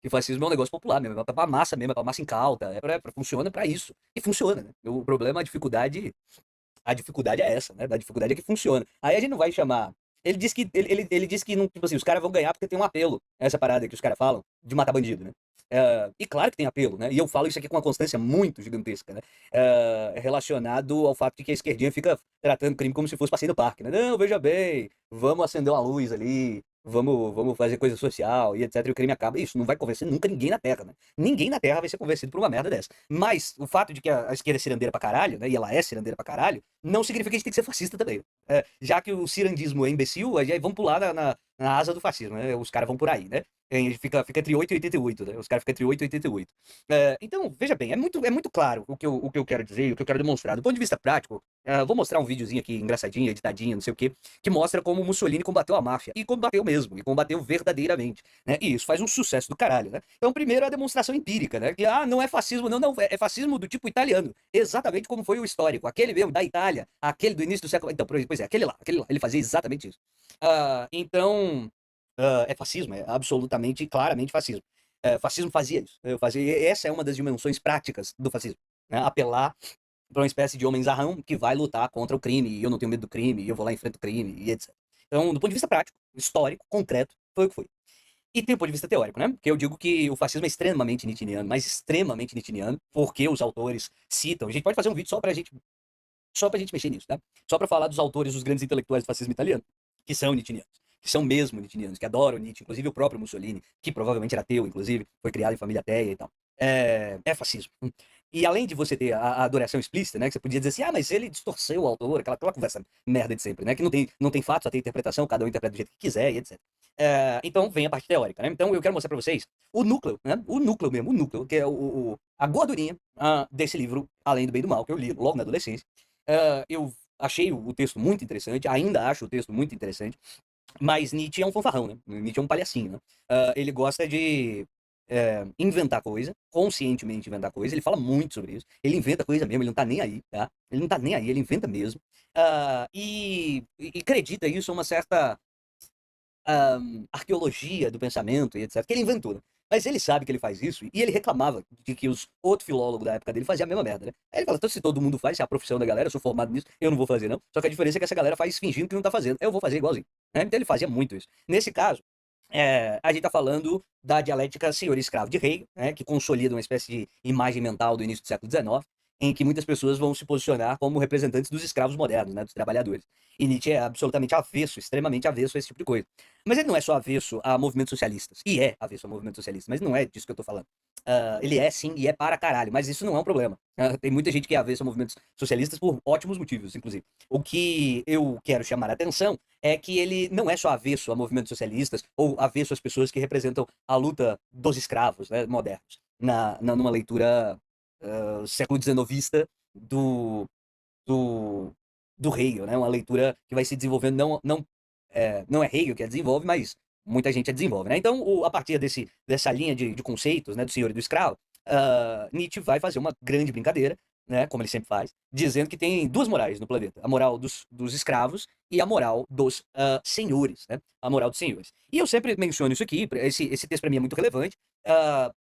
Que fascismo é um negócio popular mesmo, é pra massa mesmo, é pra massa incauta, funciona pra isso. E funciona, né? O problema, a dificuldade é essa, né? A dificuldade é que funciona. Aí a gente não vai chamar. Ele disse que não, tipo assim, os caras vão ganhar porque tem um apelo. Essa parada que os caras falam de matar bandido, né? E claro que tem apelo, né? E eu falo isso aqui com uma constância muito gigantesca, né? Relacionado ao fato de que a esquerdinha fica tratando crime como se fosse passeio no parque, né? Não, veja bem, vamos acender uma luz ali, vamos fazer coisa social e etc. E o crime acaba. Isso não vai convencer nunca ninguém na Terra, né? Ninguém na Terra vai ser convencido por uma merda dessa. Mas o fato de que a esquerda é cirandeira pra caralho, né? E ela é cirandeira pra caralho, não significa que a gente tem que ser fascista também. Já que o cirandismo é imbecil, aí vamos pular na asa do fascismo, né? Os caras vão por aí, né? Fica entre 8 e 88, né? Os caras ficam entre 8 e 88. Então, veja bem, é muito claro o que eu quero dizer, o que eu quero demonstrar. Do ponto de vista prático, vou mostrar um videozinho aqui, engraçadinho, editadinho, não sei o quê, que mostra como Mussolini combateu a máfia. E combateu mesmo, e combateu verdadeiramente, né? E isso faz um sucesso do caralho, né? Então, primeiro, a demonstração empírica, né? Que, não é fascismo, não, é fascismo do tipo italiano. Exatamente como foi o histórico. Aquele mesmo, da Itália, aquele do início do século... Então, pois é, aquele lá, ele fazia exatamente isso. Então, é fascismo, é absolutamente, claramente fascismo. Fascismo fazia isso. Essa é uma das dimensões práticas do fascismo, né? Apelar para uma espécie de homem zarrão que vai lutar contra o crime, e eu não tenho medo do crime, e eu vou lá e enfrento o crime, e etc. Então, do ponto de vista prático, histórico, concreto, foi o que foi. E tem o ponto de vista teórico, né? Porque eu digo que o fascismo é extremamente nietzscheano, mas extremamente nietzscheano, porque os autores citam. A gente pode fazer um vídeo só pra gente mexer nisso, tá? Só pra falar dos autores, dos grandes intelectuais do fascismo italiano, que são nietzscheanos, que são mesmo nietzscheanos, que adoram Nietzsche, inclusive o próprio Mussolini, que provavelmente era ateu, inclusive, foi criado em família ateia e tal. É fascismo. E além de você ter a adoração explícita, né, que você podia dizer assim, mas ele distorceu o autor, aquela conversa merda de sempre, né, que não tem fato, só tem interpretação, cada um interpreta do jeito que quiser e etc. Então vem a parte teórica, né? Então eu quero mostrar pra vocês o núcleo, né? O núcleo mesmo, o núcleo, que é a gordurinha desse livro, Além do Bem e do Mal, que eu li logo na adolescência. Eu achei o texto muito interessante, ainda acho o texto muito interessante, mas Nietzsche é um fanfarrão, né? Nietzsche é um palhacinho, né? Ele gosta de inventar coisa, conscientemente inventar coisa, ele fala muito sobre isso, ele inventa coisa mesmo, ele não tá nem aí, tá? Ele não tá nem aí, ele inventa mesmo. E acredita isso a uma certa arqueologia do pensamento e etc, que ele inventou, né? Mas ele sabe que ele faz isso e ele reclamava de que os outros filólogos da época dele faziam a mesma merda, né? Aí ele fala, então se todo mundo faz, se é a profissão da galera, eu sou formado nisso, eu não vou fazer não. Só que a diferença é que essa galera faz fingindo que não tá fazendo, eu vou fazer igualzinho, né? Então ele fazia muito isso. Nesse caso, a gente tá falando da dialética senhor e escravo de Hegel, né, que consolida uma espécie de imagem mental do início do século XIX, em que muitas pessoas vão se posicionar como representantes dos escravos modernos, né, dos trabalhadores. E Nietzsche é absolutamente avesso, extremamente avesso a esse tipo de coisa. Mas ele não é só avesso a movimentos socialistas. E é avesso a movimentos socialistas, mas não é disso que eu tô falando. Ele é sim, e é para caralho, mas isso não é um problema. Tem muita gente que é avesso a movimentos socialistas por ótimos motivos, inclusive. O que eu quero chamar a atenção é que ele não é só avesso a movimentos socialistas ou avesso às pessoas que representam a luta dos escravos, né, modernos, numa leitura século XIXista do, do Hegel, né? Uma leitura que vai se desenvolvendo, não é Hegel que a desenvolve, mas muita gente a desenvolve, né? Então, a partir dessa linha de conceitos, né, do senhor e do escravo, Nietzsche vai fazer uma grande brincadeira, né, como ele sempre faz, dizendo que tem duas morais no planeta: a moral dos escravos e a moral dos senhores, né? A moral dos senhores. E eu sempre menciono isso aqui, esse texto para mim é muito relevante, ah,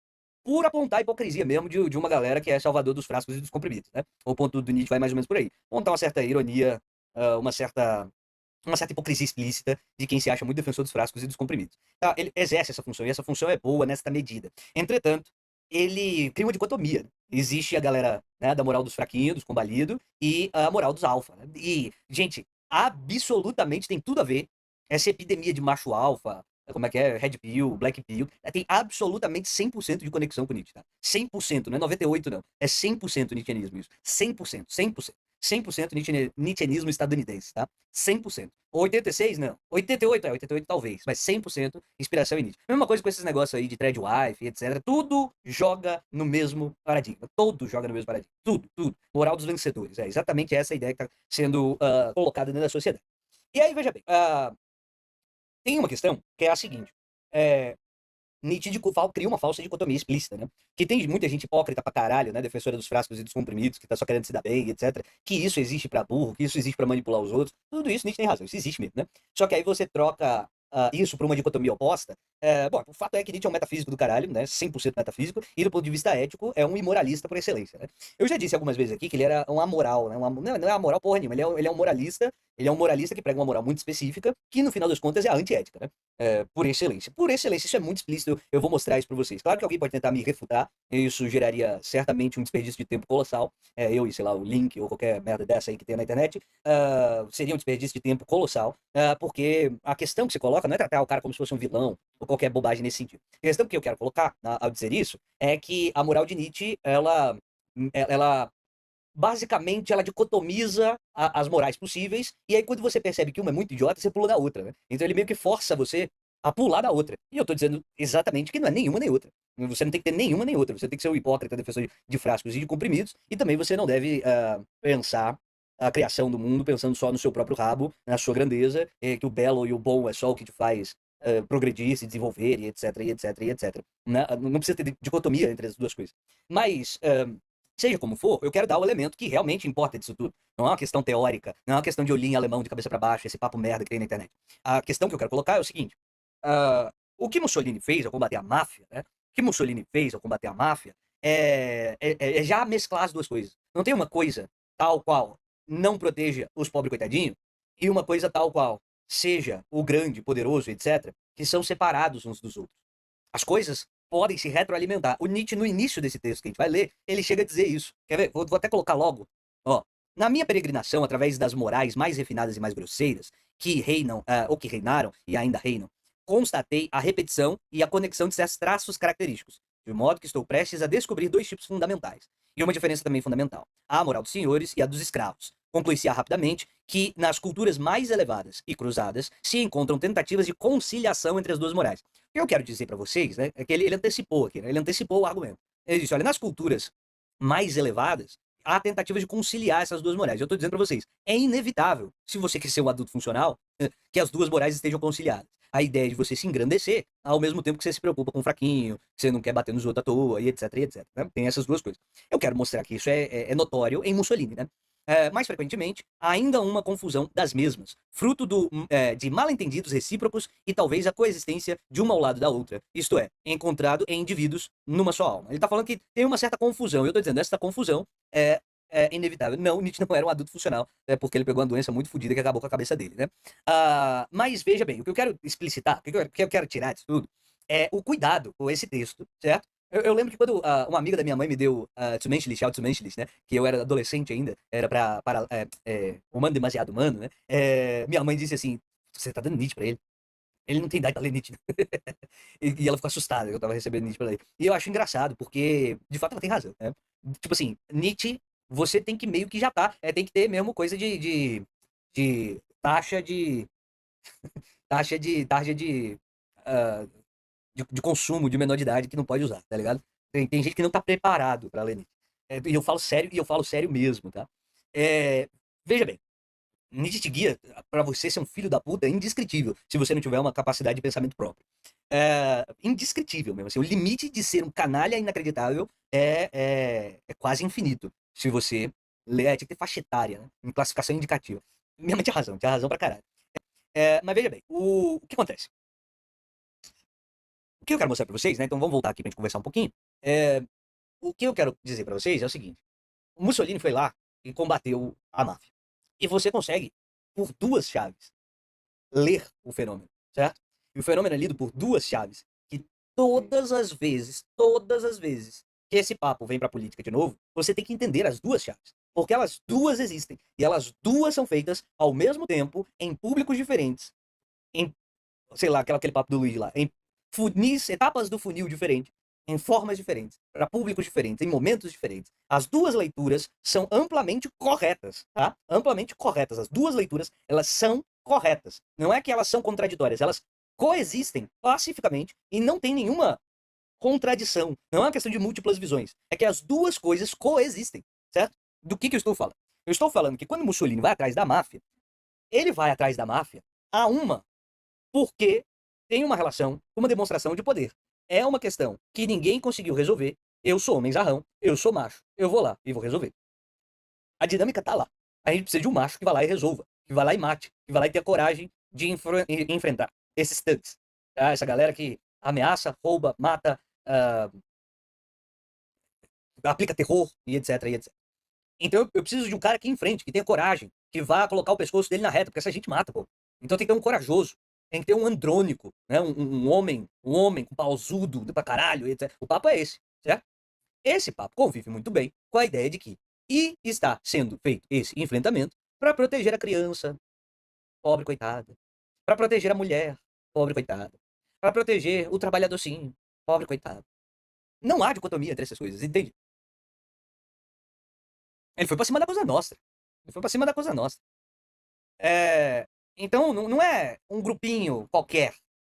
por apontar a hipocrisia mesmo de uma galera que é salvador dos frascos e dos comprimidos, né? O ponto do Nietzsche vai mais ou menos por aí. Montar uma certa ironia, uma certa hipocrisia explícita de quem se acha muito defensor dos frascos e dos comprimidos. Ele exerce essa função, e essa função é boa nesta medida. Entretanto, ele cria uma dicotomia, né? Existe a galera, né, da moral dos fraquinhos, dos combalidos, e a moral dos alfa, né? E, gente, absolutamente tem tudo a ver essa epidemia de macho alfa, como é que é? Red Pill, Black Pill, tem absolutamente 100% de conexão com Nietzsche, tá? 100%, não é 98 não, é 100% nietzscheanismo isso, 100%, 100%. 100% nietzscheanismo estadunidense, tá? 100%. 86, não. 88 talvez, mas 100% inspiração em Nietzsche. Mesma coisa com esses negócios aí de Threadwife, etc. Tudo joga no mesmo paradigma. Tudo joga no mesmo paradigma. Tudo, tudo. Moral dos vencedores. É exatamente essa ideia que está sendo colocada dentro da sociedade. E aí, veja bem, tem uma questão que é a seguinte. É, Nietzsche cria uma falsa dicotomia explícita, né? Que tem muita gente hipócrita pra caralho, né? Defensora dos frascos e dos comprimidos, que tá só querendo se dar bem, etc. Que isso existe pra burro, que isso existe pra manipular os outros. Tudo isso Nietzsche tem razão, isso existe mesmo, né? Só que aí você troca isso por uma dicotomia oposta, Bom, o fato é que Nietzsche é um metafísico do caralho, né? 100% metafísico, e do ponto de vista ético, é um imoralista por excelência, né? Eu já disse algumas vezes aqui que ele era um amoral, né? Não é amoral porra nenhuma, ele é um moralista, ele é um moralista que prega uma moral muito específica, que no final das contas é a antiética, né? Por excelência. Por excelência, isso é muito explícito, eu vou mostrar isso pra vocês. Claro que alguém pode tentar me refutar, e isso geraria certamente um desperdício de tempo colossal, eu e, sei lá, o link ou qualquer merda dessa aí que tem na internet, seria um desperdício de tempo colossal, porque a questão que você coloca não é tratar o cara como se fosse um vilão, ou qualquer bobagem nesse sentido. A questão que eu quero colocar ao dizer isso é que a moral de Nietzsche, ela basicamente, ela dicotomiza as morais possíveis, e aí quando você percebe que uma é muito idiota, você pula da outra, né? Então ele meio que força você a pular da outra. E eu tô dizendo exatamente que não é nenhuma nem outra. Você não tem que ter nenhuma nem outra. Você tem que ser um hipócrita, defensor de frascos e de comprimidos, e também você não deve pensar a criação do mundo pensando só no seu próprio rabo, na sua grandeza, que o belo e o bom é só o que te faz progredir, se desenvolver, e etc, e etc, e etc. Não precisa ter dicotomia entre as duas coisas. Mas, seja como for, eu quero dar o elemento que realmente importa disso tudo. Não é uma questão teórica, não é uma questão de olhinho alemão de cabeça para baixo, esse papo merda que tem na internet. A questão que eu quero colocar é o seguinte: o que Mussolini fez ao combater a máfia, né? O que Mussolini fez ao combater a máfia é já mesclar as duas coisas. Não tem uma coisa tal qual não proteja os pobres coitadinhos e uma coisa tal qual seja o grande, poderoso, etc., que são separados uns dos outros. As coisas podem se retroalimentar. O Nietzsche, no início desse texto que a gente vai ler, ele chega a dizer isso. Quer ver? Vou até colocar logo. Ó, na minha peregrinação, através das morais mais refinadas e mais grosseiras, que reinam, ou que reinaram e ainda reinam, constatei a repetição e a conexão de certos traços característicos, de modo que estou prestes a descobrir dois tipos fundamentais. E uma diferença também fundamental: a moral dos senhores e a dos escravos. Conclui-se rapidamente que nas culturas mais elevadas e cruzadas se encontram tentativas de conciliação entre as duas morais. O que eu quero dizer para vocês, né, é que ele antecipou aqui, né, ele antecipou o argumento. Ele disse: olha, nas culturas mais elevadas, há tentativas de conciliar essas duas morais. Eu estou dizendo para vocês, é inevitável, se você quer ser um adulto funcional, que as duas morais estejam conciliadas. A ideia de você se engrandecer, ao mesmo tempo que você se preocupa com o fraquinho, que você não quer bater nos outros à toa, e etc, e etc. Né? Tem essas duas coisas. Eu quero mostrar que isso é notório em Mussolini, né? Mais frequentemente, há ainda uma confusão das mesmas, fruto de mal-entendidos recíprocos e talvez a coexistência de uma ao lado da outra, isto é, encontrado em indivíduos numa só alma. Ele está falando que tem uma certa confusão, e eu estou dizendo, essa confusão é inevitável. Não, Nietzsche não era um adulto funcional, porque ele pegou uma doença muito fodida que acabou com a cabeça dele, né? Mas veja bem, o que eu quero explicitar, o que eu quero tirar disso tudo, é o cuidado com esse texto, certo? Eu lembro que quando uma amiga da minha mãe me deu Zumenslich, Zumenslich, né? Que eu era adolescente ainda, era para humano demasiado humano, né? Minha mãe disse assim: você tá dando Nietzsche pra ele? Ele não tem idade pra ler Nietzsche. E ela ficou assustada que eu tava recebendo Nietzsche pra ler. E eu acho engraçado, porque de fato ela tem razão, né? Tipo assim, Nietzsche, você tem que meio que já tá. Tem que ter mesmo coisa de taxa de. Taxa de. ah, de consumo de menor de idade que não pode usar, tá ligado? Tem gente que não tá preparado pra ler Nietzsche. E eu falo sério mesmo, tá? É, veja bem, Nietzsche te guia pra você ser um filho da puta é indescritível, se você não tiver uma capacidade de pensamento próprio. Indescritível mesmo, assim, o limite de ser um canalha inacreditável é quase infinito, se você ler, tinha que ter faixa etária, né? Em classificação indicativa. Minha mãe tinha razão pra caralho. Mas veja bem, o que acontece? O que eu quero mostrar pra vocês, né? Então vamos voltar aqui pra gente conversar um pouquinho. É, o que eu quero dizer pra vocês é o seguinte: o Mussolini foi lá e combateu a máfia. E você consegue, por duas chaves, ler o fenômeno, certo? E o fenômeno é lido por duas chaves. Que todas as vezes que esse papo vem pra política de novo, você tem que entender as duas chaves. Porque elas duas existem. E elas duas são feitas ao mesmo tempo, em públicos diferentes, em, sei lá, aquele papo do Luiz lá, em funis, etapas do funil diferentes, em formas diferentes, para públicos diferentes, em momentos diferentes. As duas leituras são amplamente corretas, tá? Amplamente corretas. As duas leituras, elas são corretas. Não é que elas são contraditórias, elas coexistem pacificamente e não tem nenhuma contradição. Não é uma questão de múltiplas visões. É que as duas coisas coexistem, certo? Do que eu estou falando? Eu estou falando que quando Mussolini vai atrás da máfia, ele vai atrás da máfia a uma porque tem uma relação, uma demonstração de poder. É uma questão que ninguém conseguiu resolver. Eu sou homenzarrão, eu sou macho, eu vou lá e vou resolver. A dinâmica tá lá. A gente precisa de um macho que vá lá e resolva, que vá lá e mate, que vá lá e tenha coragem de enfrentar esses thugs. Tá? Essa galera que ameaça, rouba, mata, aplica terror e etc, e etc. Então eu preciso de um cara que enfrente, que tenha coragem, que vá colocar o pescoço dele na reta, porque essa gente mata, pô. Então tem que ter um corajoso, tem que ter um andrônico, né? Um homem com pausudo pra caralho, etc. O papo é esse, certo? Esse papo convive muito bem com a ideia de que está sendo feito esse enfrentamento para proteger a criança, pobre coitada, para proteger a mulher, pobre coitada, para proteger o trabalhadorzinho, pobre coitado. Não há dicotomia entre essas coisas, entende? Ele foi pra cima da coisa nossa. Ele foi pra cima da coisa nossa. Então, não é um grupinho qualquer,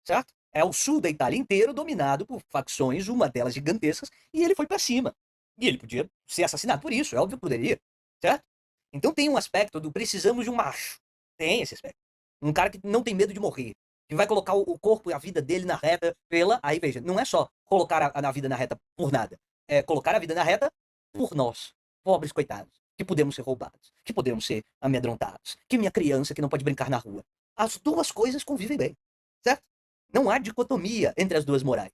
certo? É o sul da Itália inteiro dominado por facções, uma delas gigantescas, e ele foi pra cima. E ele podia ser assassinado por isso, é óbvio que poderia, certo? Então tem um aspecto do precisamos de um macho. Tem esse aspecto. Um cara que não tem medo de morrer. Que vai colocar o corpo e a vida dele na reta pela. Aí veja, não é só colocar a vida na reta por nada. É colocar a vida na reta por nós, pobres coitados, que podemos ser roubados, que podemos ser amedrontados, que minha criança que não pode brincar na rua. As duas coisas convivem bem, certo? Não há dicotomia entre as duas morais.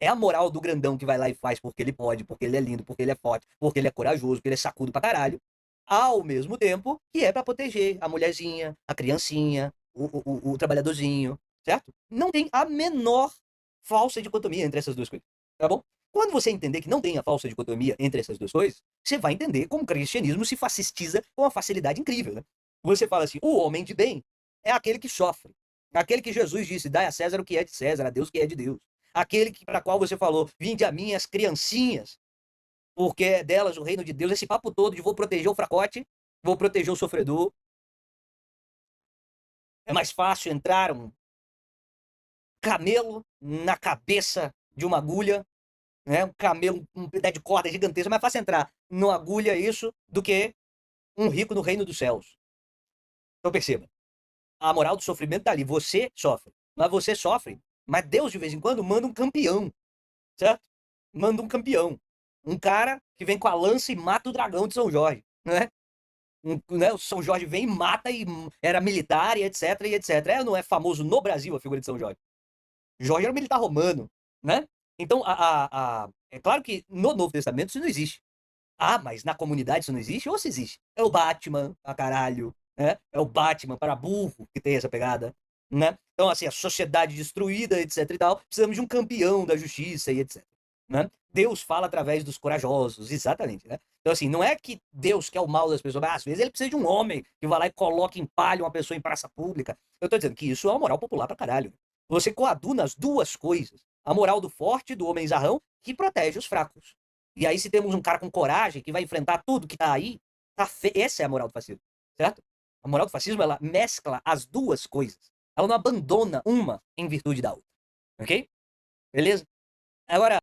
É a moral do grandão que vai lá e faz porque ele pode, porque ele é lindo, porque ele é forte, porque ele é corajoso, porque ele é sacudo pra caralho. Ao mesmo tempo que é pra proteger a mulherzinha, a criancinha, o trabalhadorzinho, certo? Não tem a menor falsa dicotomia entre essas duas coisas, tá bom? Quando você entender que não tem a falsa dicotomia entre essas duas coisas, você vai entender como o cristianismo se fascistiza com uma facilidade incrível, né? Você fala assim, o homem de bem é aquele que sofre. Aquele que Jesus disse, dai a César o que é de César, a Deus o que é de Deus. Aquele para qual você falou, vinde a mim as criancinhas, porque é delas o reino de Deus. Esse papo todo de vou proteger o fracote, vou proteger o sofredor. É mais fácil entrar um camelo na cabeça de uma agulha, né? Um camelo, um pedaço de corda gigantesca. É mais fácil entrar numa agulha isso do que um rico no reino dos céus. Então perceba, a moral do sofrimento tá ali. Você sofre, mas você sofre. Mas Deus, de vez em quando, manda um campeão, certo? Manda um campeão. Um cara que vem com a lança e mata o dragão de São Jorge, né? Né? O São Jorge vem e mata e era militar e etc, e etc. Não é famoso no Brasil a figura de São Jorge. Jorge era um militar romano, né? Então, é claro que no Novo Testamento isso não existe. Ah, mas na comunidade isso não existe? Ou se existe? É o Batman, a caralho, né? É o Batman para burro que tem essa pegada, né? Então, assim, a sociedade destruída, etc e tal, precisamos de um campeão da justiça e etc, né? Deus fala através dos corajosos, exatamente, né? Então, assim, não é que Deus quer o mal das pessoas, mas às vezes ele precisa de um homem que vai lá e coloque em palha uma pessoa em praça pública. Eu tô dizendo que isso é uma moral popular pra caralho. Você coaduna as duas coisas. A moral do forte, do homem zarrão, que protege os fracos. E aí, se temos um cara com coragem que vai enfrentar tudo que tá aí, essa é a moral do fascismo, certo? A moral do fascismo, ela mescla as duas coisas. Ela não abandona uma em virtude da outra, ok? Beleza? Agora,